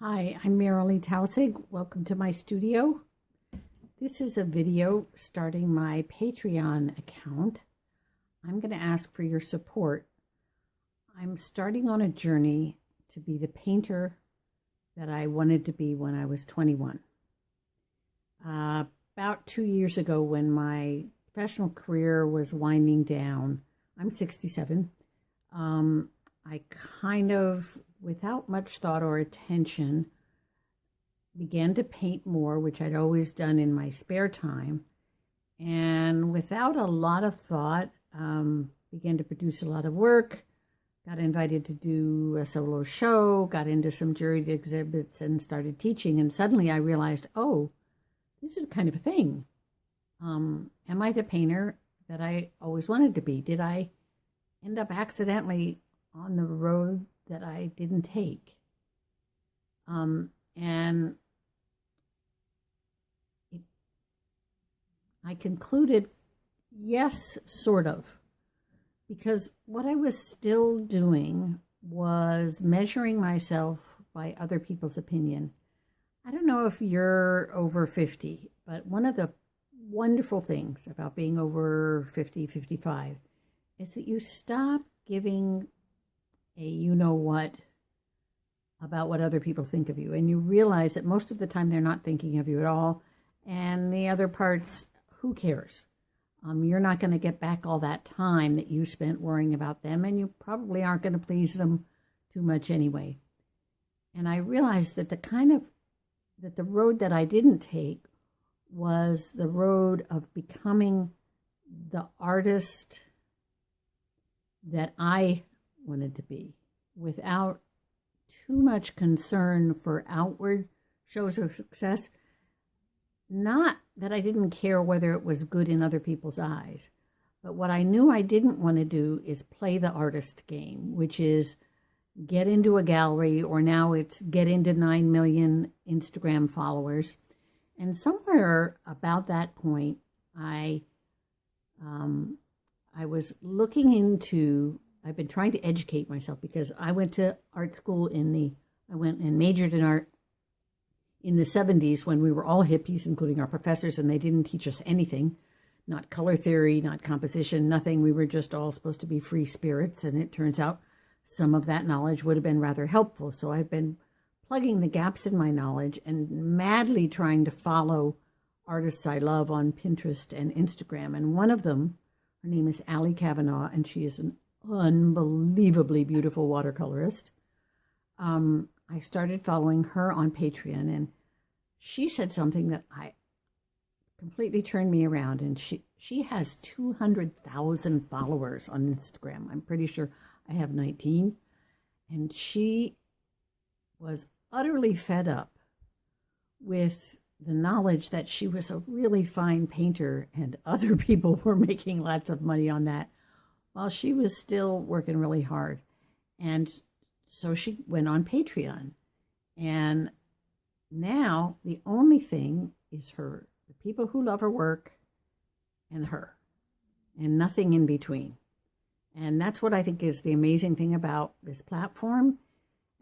Hi, I'm Marilee Tausig. Welcome to my studio. This is a video starting my Patreon account. I'm going to ask for your support. I'm starting on a journey to be the painter that I wanted to be when I was 21. About 2 years ago, when my professional career was winding down, I'm 67, I kind of, without much thought or attention, began to paint more, which I'd always done in my spare time. And without a lot of thought, began to produce a lot of work, got invited to do a solo show, got into some juried exhibits and started teaching. And suddenly I realized, oh, this is kind of a thing. Am I the painter that I always wanted to be? Did I end up accidentally on the road that I didn't take? And I concluded, yes, sort of, because what I was still doing was measuring myself by other people's opinion. I don't know if you're over 50, but one of the wonderful things about being over 50, 55 is that you stop giving a you-know-what about what other people think of you. And you realize that most of the time they're not thinking of you at all. And the other parts, who cares? You're not going to get back all that time that you spent worrying about them, and you probably aren't going to please them too much anyway. And I realized that the road that I didn't take was the road of becoming the artist that I wanted to be, without too much concern for outward shows of success. Not that I didn't care whether it was good in other people's eyes, but what I knew I didn't want to do is play the artist game, which is get into a gallery, or now it's get into 9 million Instagram followers. And somewhere about that point, I was looking into, I've been trying to educate myself because I went to art school I went and majored in art in the 70s when we were all hippies, including our professors, and they didn't teach us anything, not color theory, not composition, nothing. We were just all supposed to be free spirits, and it turns out some of that knowledge would have been rather helpful. So I've been plugging the gaps in my knowledge and madly trying to follow artists I love on Pinterest and Instagram. And one of them, her name is Ali Kavanaugh, and she is an unbelievably beautiful watercolorist. I started following her on Patreon, and she said something that I completely turned me around. And she has 200,000 followers on Instagram. I'm pretty sure I have 19. And she was utterly fed up with the knowledge that she was a really fine painter and other people were making lots of money on that while she was still working really hard. And so she went on Patreon. And now the only thing is her, the people who love her work, and her, and nothing in between. And that's what I think is the amazing thing about this platform.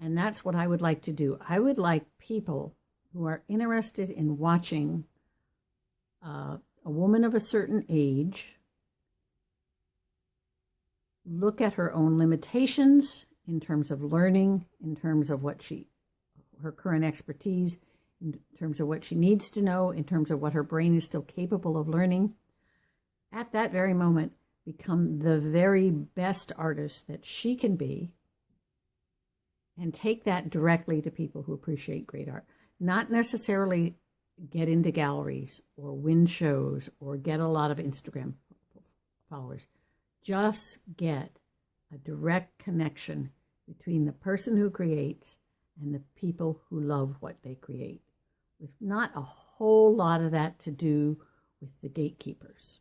And that's what I would like to do. I would like people who are interested in watching a woman of a certain age look at her own limitations in terms of learning, in terms of her current expertise, in terms of what she needs to know, in terms of what her brain is still capable of learning. At that very moment, become the very best artist that she can be, and take that directly to people who appreciate great art. Not necessarily get into galleries or win shows or get a lot of Instagram followers. Just get a direct connection between the person who creates and the people who love what they create, with not a whole lot of that to do with the gatekeepers.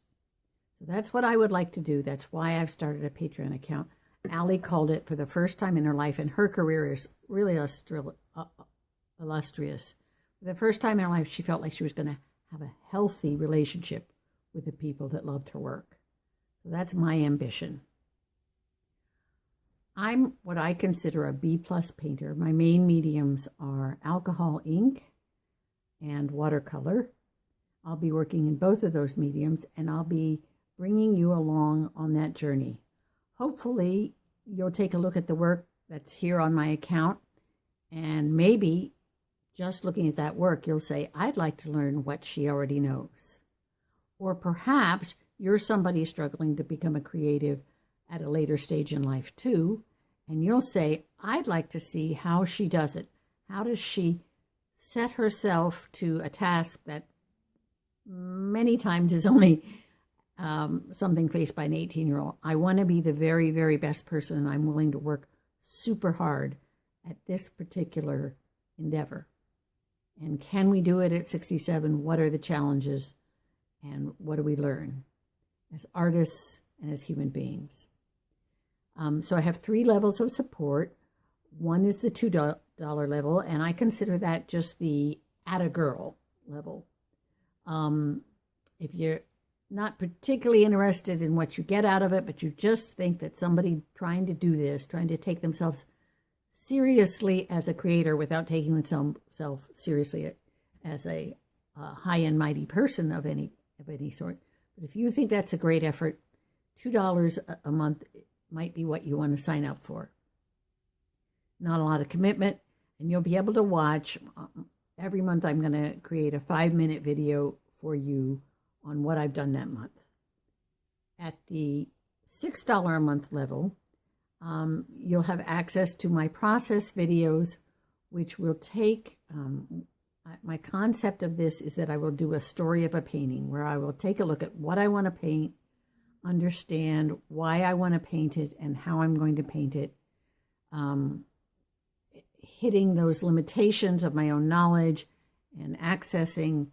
So that's what I would like to do. That's why I've started a Patreon account. Ali called it, for the first time in her life, and her career is really illustrious. For the first time in her life, she felt like she was going to have a healthy relationship with the people that loved her work. So that's my ambition. I'm what I consider a B plus painter. My main mediums are alcohol ink and watercolor. I'll be working in both of those mediums, and I'll be bringing you along on that journey. Hopefully, you'll take a look at the work that's here on my account, and maybe just looking at that work, you'll say, I'd like to learn what she already knows. Or perhaps you're somebody struggling to become a creative at a later stage in life too, and you'll say, I'd like to see how she does it. How does she set herself to a task that many times is only something faced by an 18-year-old. I want to be the very, very best person, and I'm willing to work super hard at this particular endeavor. And can we do it at 67? What are the challenges, and what do we learn as artists and as human beings? So I have 3 levels of support. One is the $2 level, and I consider that just the at-a-girl level. If you're not particularly interested in what you get out of it, but you just think that somebody trying to do this, trying to take themselves seriously as a creator without taking themselves seriously as a high and mighty person of any sort. But if you think that's a great effort, $2 a month might be what you want to sign up for. Not a lot of commitment, and you'll be able to watch. Every month I'm going to create a 5-minute video for you on what I've done that month. At the $6 a month level, you'll have access to my process videos, which will take, my concept of this is that I will do a story of a painting where I will take a look at what I want to paint, understand why I want to paint it and how I'm going to paint it, hitting those limitations of my own knowledge and accessing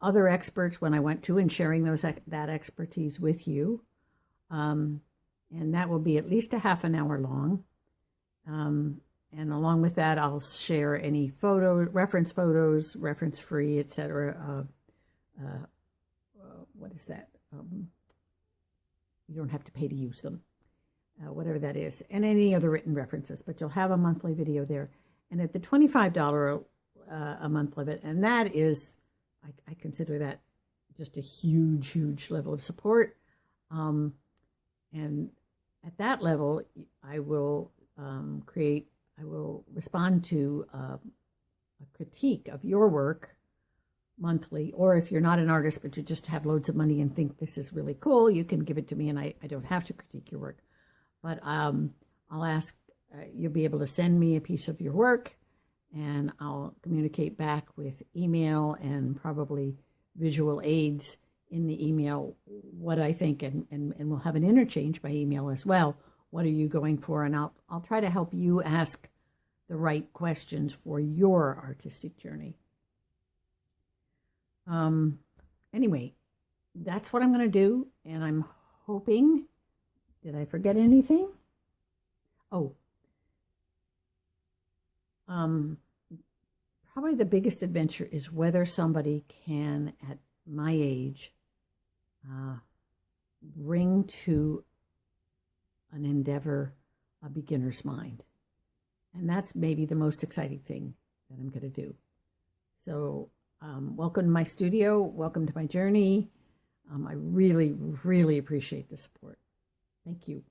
other experts when I want to, and sharing that expertise with you. And that will be at least a half an hour long. And along with that, I'll share any reference photos, reference-free, etc. What is that? You don't have to pay to use them, whatever that is, and any other written references. But you'll have a monthly video there. And at the $25 a month limit, and that is, I consider that just a huge, huge level of support. And at that level, I will respond to a critique of your work monthly. Or if you're not an artist, but you just have loads of money and think this is really cool, you can give it to me, and I don't have to critique your work. But I'll ask, you'll be able to send me a piece of your work, and I'll communicate back with email and probably visual aids in the email what I think, and we'll have an interchange by email as well. What are you going for? And I'll try to help you ask the right questions for your artistic journey. Anyway, that's what I'm going to do, and I'm hoping, did I forget anything? Oh, probably the biggest adventure is whether somebody can, at my age, bring to an endeavor a beginner's mind. And that's maybe the most exciting thing that I'm going to do. So welcome to my studio. Welcome to my journey. I really, really appreciate the support. Thank you.